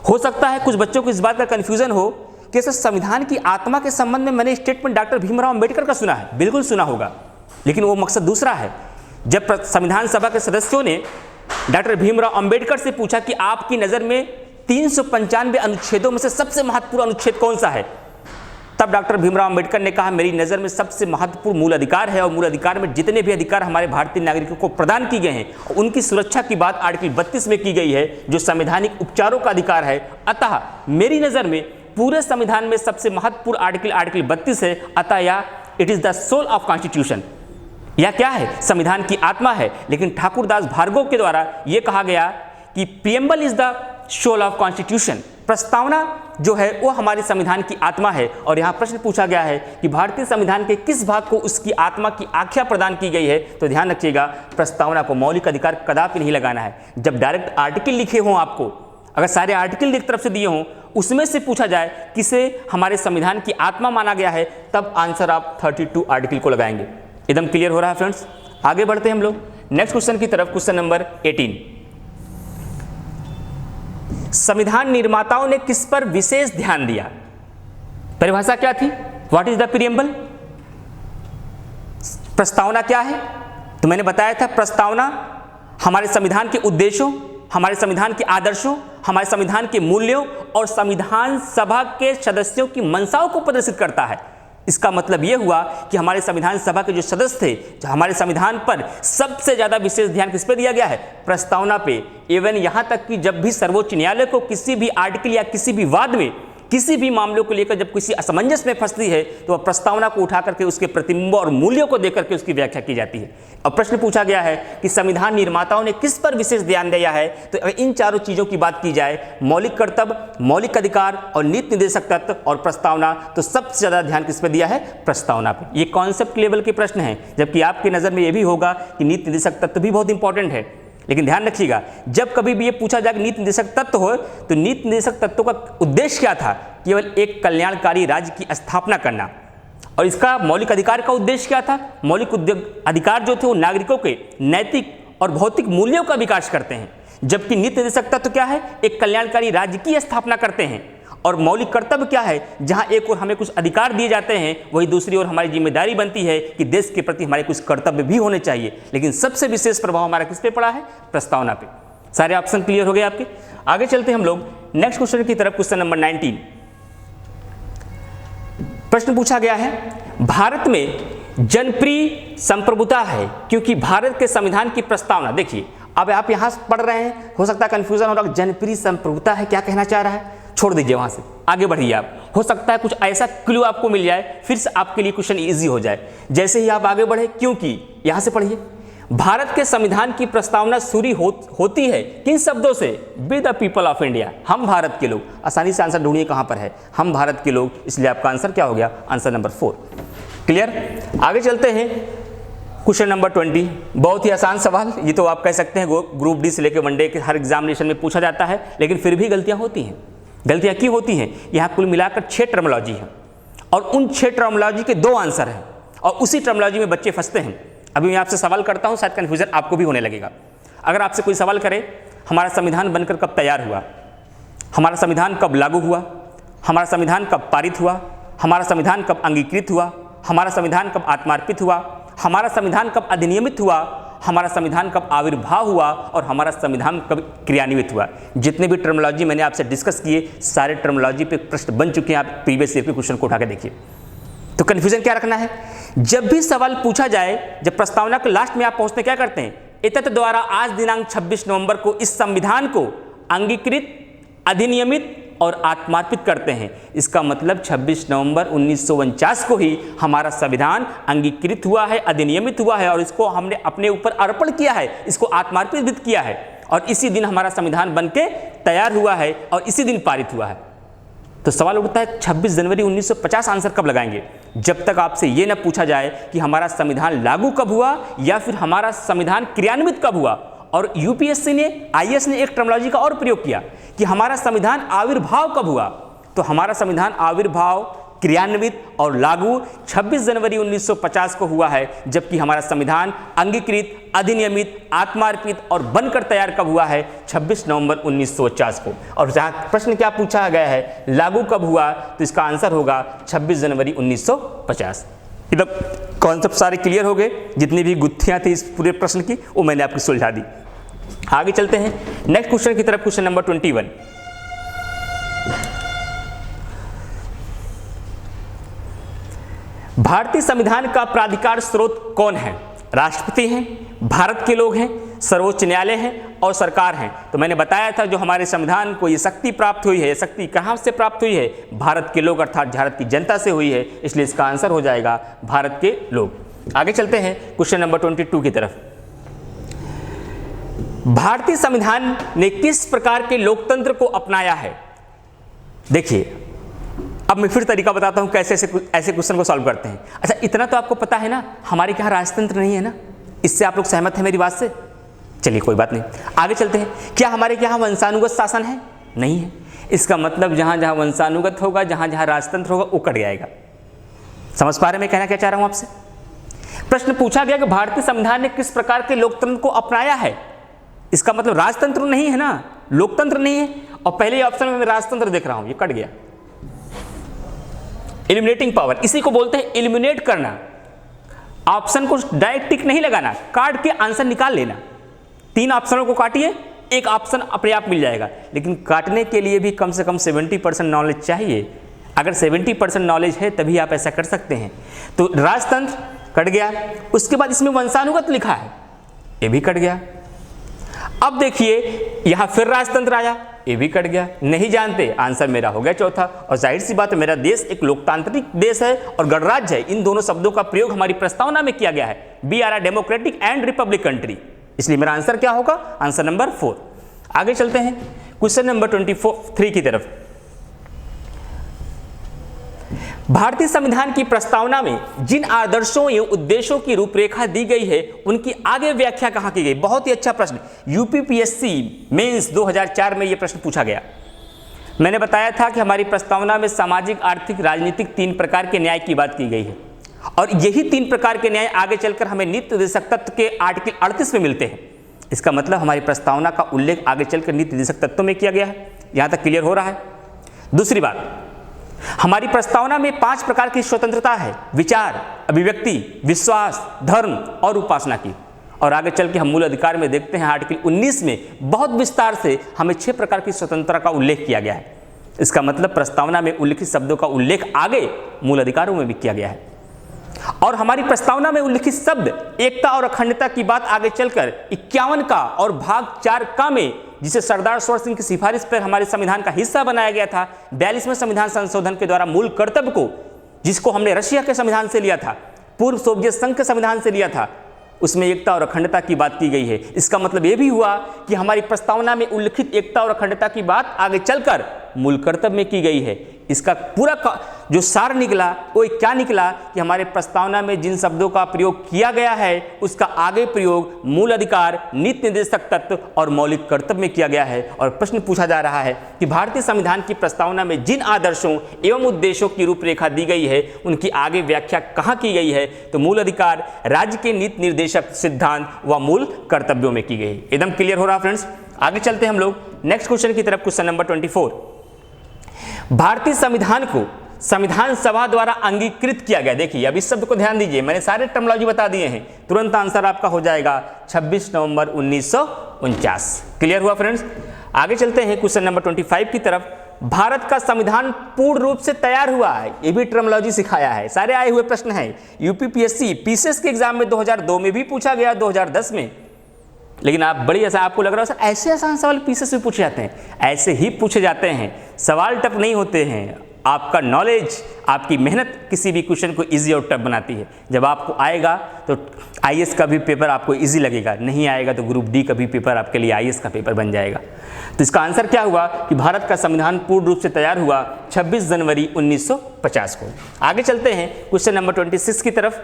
हो सकता है कुछ बच्चों को इस बात का कन्फ्यूजन हो कि सर संविधान की आत्मा के संबंध में मैंने स्टेटमेंट डॉक्टर भीमराव अंबेडकर का सुना है। बिल्कुल सुना होगा, लेकिन वो मकसद दूसरा है। जब संविधान सभा के सदस्यों ने डॉक्टर भीमराव अंबेडकर से पूछा कि आपकी नज़र में 395 अनुच्छेदों में से सबसे महत्वपूर्ण अनुच्छेद कौन सा है, तब डॉक्टर भीमराव अंबेडकर ने कहा मेरी नज़र में सबसे महत्वपूर्ण मूल अधिकार है और मूल अधिकार में जितने भी अधिकार हमारे भारतीय नागरिकों को प्रदान की गए हैं उनकी सुरक्षा की बात आर्टिकल 32 में की गई है, जो संवैधानिक उपचारों का अधिकार है। अतः मेरी नज़र में पूरे संविधान में सबसे महत्वपूर्ण आर्टिकल 32 है। अतः या it is the soul of constitution, यह क्या है, संविधान की आत्मा है। लेकिन ठाकुरदास भार्गव के द्वारा यह कहा गया कि preamble is the soul of constitution, प्रस्तावना जो है वो हमारे संविधान की आत्मा है। और यहाँ प्रश्न पूछा गया है कि भारतीय संविधान के किस भाग को उसकी आत्मा की आख्या प्रदान की गई है। तो ध्यान रखिएगा, प्रस्तावना को मौलिक अधिकार कदापि नहीं लगाना है। जब डायरेक्ट आर्टिकल लिखे हों, आपको अगर सारे आर्टिकल एक तरफ से दिए हों, उसमें से पूछा जाए किसे हमारे संविधान की आत्मा माना गया है, तब आंसर आप 32 आर्टिकल को लगाएंगे। एकदम क्लियर हो रहा है फ्रेंड्स। आगे बढ़ते हैं हम लोग नेक्स्ट क्वेश्चन की तरफ। क्वेश्चन नंबर 18, संविधान निर्माताओं ने किस पर विशेष ध्यान दिया। परिभाषा क्या थी, व्हाट इज द प्रीएम्बल। प्रस्तावना क्या है, तो मैंने बताया था प्रस्तावना हमारे संविधान के उद्देश्यों, हमारे संविधान के आदर्शों, हमारे संविधान के मूल्यों और संविधान सभा के सदस्यों की मंशाओं को प्रदर्शित करता है। इसका मतलब यह हुआ कि हमारे संविधान सभा के जो सदस्य थे, हमारे संविधान पर सबसे ज्यादा विशेष ध्यान किस पे दिया गया है, प्रस्तावना पे। इवन यहां तक कि जब भी सर्वोच्च न्यायालय को किसी भी आर्टिकल या किसी भी वाद में, किसी भी मामलों को लेकर जब किसी असमंजस में फंसती है, तो वह प्रस्तावना को उठा करके उसके प्रतिबिंब और मूल्यों को देकर के उसकी व्याख्या की जाती है। अब प्रश्न पूछा गया है कि संविधान निर्माताओं ने किस पर विशेष ध्यान दिया है। तो इन चारों चीजों की बात की जाए, मौलिक कर्तव्य, मौलिक अधिकार और नीति निर्देशक तत्व और प्रस्तावना, तो सबसे ज्यादा ध्यान किस पे दिया है, प्रस्तावना पे। ये कॉन्सेप्ट लेवल के प्रश्न हैं, जबकि आपकी नजर में ये भी होगा कि नीति निर्देशक तत्व भी बहुत इंपॉर्टेंट है। लेकिन ध्यान रखिएगा, जब कभी भी ये पूछा जाए कि नीति निर्देशक तत्व हो, तो नीति निर्देशक तत्व का उद्देश्य क्या था, केवल एक कल्याणकारी राज्य की स्थापना करना। और इसका मौलिक अधिकार का उद्देश्य क्या था, मौलिक अधिकार जो थे वो नागरिकों के नैतिक और भौतिक मूल्यों का विकास करते हैं, जबकि नीति निर्देशक तत्व क्या है, एक कल्याणकारी राज्य की स्थापना करते हैं। और मौलिक कर्तव्य क्या है, जहां एक ओर हमें कुछ अधिकार दिए जाते हैं, वही दूसरी ओर हमारी जिम्मेदारी बनती है कि देश के प्रति हमारे कुछ कर्तव्य भी होने चाहिए। लेकिन सबसे विशेष प्रभाव हमारा किस पे पड़ा है, प्रस्तावना पे। सारे ऑप्शन क्लियर हो गए आपके। आगे चलते हैं हम लोग नेक्स्ट क्वेश्चन की तरफ। क्वेश्चन नंबर 19, प्रश्न पूछा गया है, भारत में जनप्रिय संप्रभुता है क्योंकि भारत के संविधान की प्रस्तावना। देखिए, अब आप यहां पढ़ रहे हैं, हो सकता है कंफ्यूजन हो रहा है, जनप्रिय संप्रभुता है, क्या कहना चाह रहा है, छोड़ दीजिए, वहां से आगे बढ़िए आप। हो सकता है कुछ ऐसा क्लू आपको मिल जाए, फिर से आपके लिए क्वेश्चन इजी हो जाए जैसे ही आप आगे बढ़े। क्योंकि यहां से पढ़िए, भारत के संविधान की प्रस्तावना शुरू होती है किन शब्दों से, with the people of India, हम भारत के लोग। आसानी से आंसर ढूंढिए कहां पर है, हम भारत के लोग, इसलिए आपका आंसर क्या हो गया, आंसर नंबर 4। क्लियर। आगे चलते हैं क्वेश्चन नंबर 20, बहुत ही आसान सवाल। ये तो आप कह सकते हैं ग्रुप डी से लेकर वनडे के हर एग्जामिनेशन में पूछा जाता है, लेकिन फिर भी गलतियां होती हैं। गलतियां क्यों होती हैं, यहाँ कुल मिलाकर 6 टर्मोलॉजी है और उन 6 टर्मोलॉजी के 2 आंसर हैं और उसी टर्मोलॉजी में बच्चे फंसते हैं। अभी मैं आपसे सवाल करता हूँ, शायद कन्फ्यूजन आपको भी होने लगेगा। अगर आपसे कोई सवाल करे, हमारा संविधान बनकर कब तैयार हुआ, हमारा संविधान कब लागू हुआ, हमारा संविधान कब पारित हुआ, हमारा संविधान कब अंगीकृत हुआ, हमारा संविधान कब आत्मार्पित हुआ, हमारा संविधान कब अधिनियमित हुआ, हमारा संविधान कब आविर्भाव हुआ और हमारा संविधान कब क्रियान्वित हुआ, जितने भी टर्मोलॉजी मैंने आपसे डिस्कस किए, सारे टर्मोलॉजी पे प्रश्न बन चुके हैं। आप प्रीवियस ईयर के क्वेश्चन को उठा के देखिए। तो कन्फ्यूजन क्या रखना है, जब भी सवाल पूछा जाए, जब प्रस्तावना के लास्ट में आप पहुंचते क्या करते हैं, एतत् द्वारा आज दिनांक 26 नवंबर को इस संविधान को अंगीकृत, अधिनियमित और आत्मार्पित करते हैं। इसका मतलब 26 नवंबर 1949 को ही हमारा संविधान अंगीकृत हुआ है, अधिनियमित हुआ है और इसको हमने अपने ऊपर अर्पण किया है, इसको आत्मार्पित भी किया है और इसी दिन हमारा संविधान बनके तैयार हुआ है और इसी दिन पारित हुआ है। तो सवाल उठता है 26 जनवरी 1950 आंसर कब लगाएंगे? जब तक आपसे ये न पूछा जाए कि हमारा संविधान लागू कब हुआ या फिर हमारा संविधान क्रियान्वित कब हुआ। और यूपीएससी ने, आईएएस ने एक टर्मिनोलॉजी का और प्रयोग किया कि हमारा संविधान आविर्भाव कब हुआ। तो हमारा संविधान आविर्भाव, क्रियान्वित और लागू 26 जनवरी 1950 को हुआ है, जबकि हमारा संविधान अंगीकृत, अधिनियमित, आत्मार्पित और बनकर तैयार कब हुआ है? 26 नवंबर 1950 को। और जहाँ प्रश्न क्या पूछा गया है, लागू कब हुआ, तो इसका आंसर होगा 26 जनवरी 1950। इधर कॉन्सेप्ट सारे क्लियर हो गए, जितनी भी गुत्थियां थी इस पूरे प्रश्न की वो मैंने आपको सुलझा दी। आगे चलते हैं नेक्स्ट क्वेश्चन की तरफ। क्वेश्चन नंबर 21, भारतीय संविधान का प्राधिकार स्रोत कौन है? राष्ट्रपति हैं, भारत के लोग हैं, सर्वोच्च न्यायालय है और सरकार है। तो मैंने बताया था जो हमारे संविधान को ये शक्ति प्राप्त हुई है, ये शक्ति कहाँ से प्राप्त हुई है? भारत के लोग अर्थात भारत की जनता से हुई है, इसलिए इसका आंसर हो जाएगा भारत के लोग। आगे चलते हैं क्वेश्चन नंबर 22 की तरफ। भारतीय संविधान ने किस प्रकार के लोकतंत्र को अपनाया है? देखिए अब मैं फिर तरीका बताता हूं कैसे ऐसे क्वेश्चन को सॉल्व करते हैं। अच्छा इतना तो आपको पता है ना, हमारे क्या राजतंत्र नहीं है ना, इससे आप लोग सहमत हैं मेरी बात से? चलिए कोई बात नहीं, आगे चलते हैं। क्या हमारे यहाँ वंशानुगत शासन है? नहीं है। इसका मतलब जहां जहां वंशानुगत होगा, जहां जहां राजतंत्र होगा वो कट जाएगा। समझ पा रहे मैं कहना क्या चाह रहा हूं आपसे? प्रश्न पूछा गया कि भारतीय संविधान ने किस प्रकार के लोकतंत्र को अपनाया है, इसका मतलब राजतंत्र नहीं है ना, लोकतंत्र नहीं है। और पहले ऑप्शन में मैं राजतंत्र देख रहा हूं, ये कट गया। एलिमिनेटिंग पावर, इसी को बोलते हैं एलिमिनेट करना। ऑप्शन को डायरेक्ट टिक नहीं लगाना, काट के आंसर निकाल लेना। 3 ऑप्शनों को काटिए, एक ऑप्शन अपने आप मिल जाएगा। लेकिन काटने के लिए भी कम से कम 70% नॉलेज चाहिए। अगर 70% नॉलेज है तभी आप ऐसा कर सकते हैं। तो राजतंत्र कट गया, उसके बाद इसमें वंशानुगत लिखा है, ये भी कट गया। अब देखिए यहां फिर राजतंत्र आया, ये भी कट गया। नहीं जानते, आंसर मेरा हो गया चौथा। और जाहिर सी बात है मेरा देश एक लोकतांत्रिक देश है और गणराज्य है, इन दोनों शब्दों का प्रयोग हमारी प्रस्तावना में किया गया है। We are a democratic and republic country, इसलिए मेरा आंसर क्या होगा? Answer number 4। आगे चलते हैं क्वेश्चन नंबर 23 की तरफ। भारतीय संविधान की प्रस्तावना में जिन आदर्शों एवं उद्देश्यों की रूपरेखा दी गई है उनकी आगे व्याख्या कहां की गई? बहुत ही अच्छा प्रश्न, यूपीपीएससी मेंस 2004 में यह प्रश्न पूछा गया। मैंने बताया था कि हमारी प्रस्तावना में सामाजिक, आर्थिक, राजनीतिक 3 प्रकार के न्याय की बात की गई है और यही 3 प्रकार के न्याय आगे चलकर हमें नीति निर्देशक तत्व के आर्टिकल 38 में मिलते हैं। इसका मतलब हमारी प्रस्तावना का उल्लेख आगे चलकर नीति निर्देशक तत्व में किया गया है। यहां तक क्लियर हो रहा है? दूसरी बात, हमारी प्रस्तावना में 5 प्रकार की स्वतंत्रता है, विचार, अभिव्यक्ति, विश्वास, धर्म और उपासना की। और आगे चल के हम मूल अधिकार में देखते हैं आर्टिकल 19 में बहुत विस्तार से हमें 6 प्रकार की स्वतंत्रता का उल्लेख किया गया है। इसका मतलब प्रस्तावना में उल्लिखित शब्दों का उल्लेख आगे मूल अधिकारों में भी किया गया है। और हमारी प्रस्तावना में उल्लिखित शब्द एकता और अखंडता की बात आगे चलकर 51 का और भाग 4 का में, जिसे सरदार सरोवर सिंह की सिफारिश पर हमारे संविधान का हिस्सा बनाया गया था, 42वें संविधान संशोधन के द्वारा मूल कर्तव्य को, जिसको हमने रशिया के संविधान से लिया था, पूर्व सोवियत संघ के संविधान से लिया था, उसमें एकता और अखंडता की बात की गई है। इसका मतलब यह भी हुआ कि हमारी प्रस्तावना में उल्लिखित एकता और अखंडता की बात आगे चलकर मूल कर्तव्य में की गई है। इसका पूरा जो सार निकला वो क्या निकला कि हमारे प्रस्तावना में जिन शब्दों का प्रयोग किया गया है उसका आगे प्रयोग मूल अधिकार, नीति निर्देशक तत्व और मौलिक कर्तव्य में किया गया है। और प्रश्न पूछा जा रहा है कि भारतीय संविधान की प्रस्तावना में जिन आदर्शों एवं उद्देश्यों की रूपरेखा दी गई है उनकी आगे व्याख्या कहाँ की गई है? तो मूल अधिकार, राज्य के नीति निर्देशक सिद्धांत व मूल कर्तव्यों में की गई। एकदम क्लियर हो रहा फ्रेंड्स? आगे चलते हैं हम लोग नेक्स्ट क्वेश्चन की तरफ। क्वेश्चन नंबर 24, भारतीय संविधान को संविधान सभा द्वारा अंगीकृत किया गया। देखिए अब इस शब्द को ध्यान दीजिए, मैंने सारे टर्मिनोलॉजी बता दिए हैं, तुरंत आंसर आपका हो जाएगा 26 नवंबर 1949। क्लियर हुआ फ्रेंड्स? आगे चलते हैं क्वेश्चन नंबर 25 की तरफ। भारत का संविधान पूर्ण रूप से तैयार हुआ है, ये भी टर्मिनोलॉजी सिखाया है, सारे आए हुए प्रश्न हैं। यूपीपीएससी पीसीएस के एग्जाम में 2002 में भी पूछा गया, 2010 में। लेकिन आप बड़ी ऐसा आपको लग रहा है सर ऐसे आसान सवाल पीसीएस में पूछे जाते हैं, ऐसे ही पूछे जाते हैं, सवाल टफ नहीं होते हैं। आपका नॉलेज, आपकी मेहनत किसी भी क्वेश्चन को इजी और टफ बनाती है। जब आपको आएगा तो आईएएस का भी पेपर आपको इजी लगेगा, नहीं आएगा तो ग्रुप डी का भी पेपर आपके लिए आईएएस का पेपर बन जाएगा। तो इसका आंसर क्या हुआ कि भारत का संविधान पूर्ण रूप से तैयार हुआ 26 जनवरी 1950 को। आगे चलते हैं क्वेश्चन नंबर 26 की तरफ।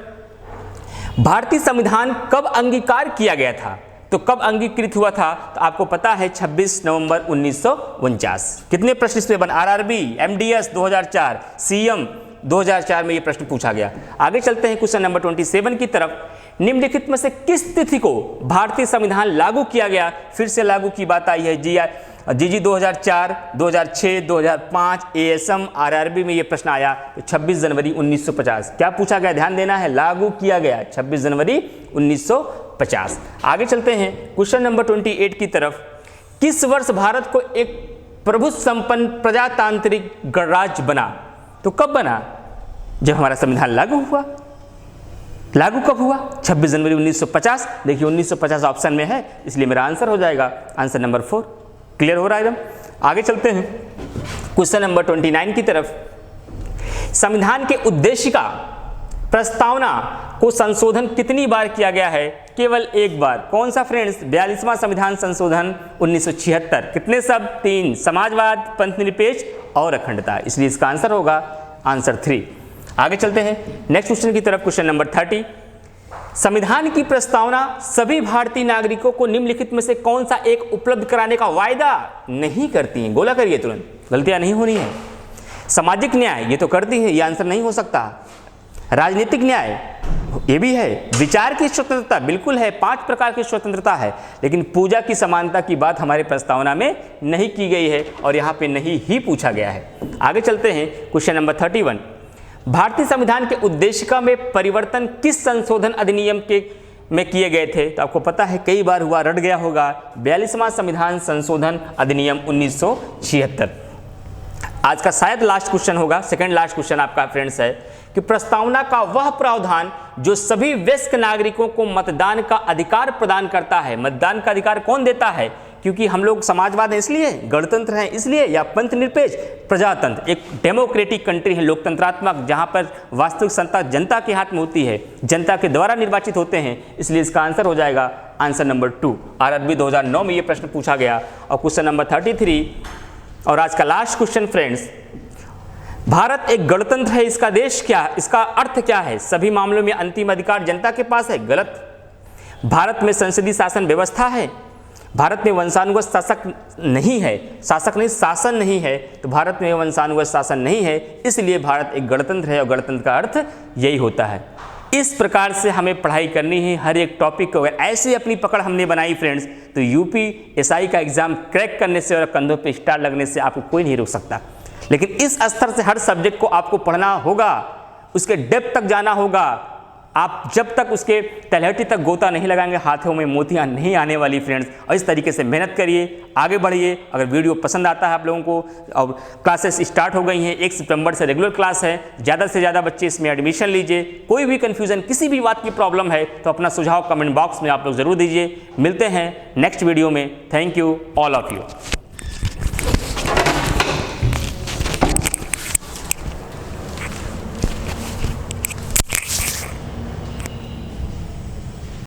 भारतीय संविधान कब अंगीकार किया गया था? तो कब अंगीकृत हुआ था? तो आपको पता है 26 नवंबर 1949। कितने प्रश्न इसमें बन, आरआरबी, एमडीएस 2004, सीएम 2004 में ये प्रश्न पूछा गया। आगे चलते हैं क्वेश्चन नंबर 27 की तरफ। निम्नलिखित में से किस तिथि को भारतीय संविधान लागू किया गया? फिर से लागू की बात आई है। जीजी 2004, 2006, 2005, एएसएम, आरआरबी में ये प्रश्न आया। तो 26 जनवरी 1950 क्या पूछा गया? ध्यान देना है, लागू किया गया 26 जनवरी 1950। आगे चलते हैं क्वेश्चन नंबर 28 की तरफ। किस वर्ष भारत को एक प्रभुत्व संपन्न प्रजातांत्रिक गणराज्य बना? तो कब बना? जब हमारा संविधान लागू हुआ। लागू कब हुआ? 26 जनवरी 1950। देखिए 1950 ऑप्शन में है, इसलिए मेरा आंसर हो जाएगा आंसर नंबर 4। क्लियर हो रहा है एकदम? आगे चलते हैं क्वेश्चन नंबर 29 की तरफ। संविधान के उद्देश्य का प्रस्तावना को संशोधन कितनी बार किया गया है? केवल एक बार। कौन सा फ्रेंड्स? 42वां संविधान संशोधन 1976। कितने शब्द? 3, समाजवाद, पंथनिरपेक्ष और अखंडता। इसलिए इसका आंसर होगा आंसर 3। आगे चलते हैं नेक्स्ट क्वेश्चन की तरफ। Question number 30। संविधान की प्रस्तावना सभी भारतीय नागरिकों को निम्नलिखित में से कौन सा एक उपलब्ध कराने का वायदा नहीं करती है? गोला करिए तुरंत, गलतियां नहीं होनी है। सामाजिक न्याय ये तो करती है, ये आंसर नहीं हो सकता। राजनीतिक न्याय ये भी है। विचार की स्वतंत्रता बिल्कुल है, 5 प्रकार की स्वतंत्रता है, लेकिन पूजा की समानता की बात हमारे प्रस्तावना में नहीं की गई है और यहाँ पे नहीं ही पूछा गया है। आगे चलते हैं क्वेश्चन नंबर 31। भारतीय संविधान के उद्देशिका में परिवर्तन किस संशोधन अधिनियम में किए गए थे? तो आपको पता है, कई बार हुआ, रट गया होगा। 42वां संविधान संशोधन अधिनियम 1976। आज का शायद लास्ट क्वेश्चन होगा, सेकंड लास्ट क्वेश्चन आपका फ्रेंड्स है कि प्रस्तावना का वह प्रावधान जो सभी वयस्क नागरिकों को मतदान का अधिकार प्रदान करता है। मतदान का अधिकार कौन देता है? क्योंकि हम लोग समाजवाद है इसलिए, गणतंत्र हैं इसलिए, या पंथनिरपेक्ष, प्रजातंत्र, एक डेमोक्रेटिक कंट्री है, लोकतंत्रात्मक, जहां पर वास्तविक सत्ता जनता के हाथ में होती है, जनता के द्वारा निर्वाचित होते हैं। इसलिए इसका आंसर हो जाएगा आंसर नंबर 2। आरआरबी 2009 में ये प्रश्न पूछा गया। और क्वेश्चन नंबर 33 और आज का लास्ट क्वेश्चन फ्रेंड्स। भारत एक गणतंत्र है, इसका देश क्या है? इसका अर्थ क्या है? सभी मामलों में अंतिम अधिकार जनता के पास है। गलत। भारत में संसदीय शासन व्यवस्था है। भारत में वंशानुगत शासक नहीं है, शासक नहीं, शासन नहीं है। तो भारत में वंशानुगत शासन नहीं है, इसलिए भारत एक गणतंत्र है और गणतंत्र का अर्थ यही होता है। इस प्रकार से हमें पढ़ाई करनी है हर एक टॉपिक को। अगर ऐसे अपनी पकड़ हमने बनाई फ्रेंड्स, तो यूपीएसआई का एग्जाम क्रैक करने से और कंधों पे स्टार लगने से आपको कोई नहीं रोक सकता। लेकिन इस स्तर से हर सब्जेक्ट को आपको पढ़ना होगा, उसके डेप्थ तक जाना होगा। आप जब तक उसके तलहटी तक गोता नहीं लगाएंगे, हाथों में मोतियां नहीं आने वाली फ्रेंड्स। और इस तरीके से मेहनत करिए, आगे बढ़िए। अगर वीडियो पसंद आता है आप लोगों को, और क्लासेस स्टार्ट हो गई हैं, 1 सितंबर से रेगुलर क्लास है, ज़्यादा से ज़्यादा बच्चे इसमें एडमिशन लीजिए। कोई भी कन्फ्यूज़न, किसी भी बात की प्रॉब्लम है तो अपना सुझाव कमेंट बॉक्स में आप लोग ज़रूर दीजिए। मिलते हैं नेक्स्ट वीडियो में। Thank you all of you.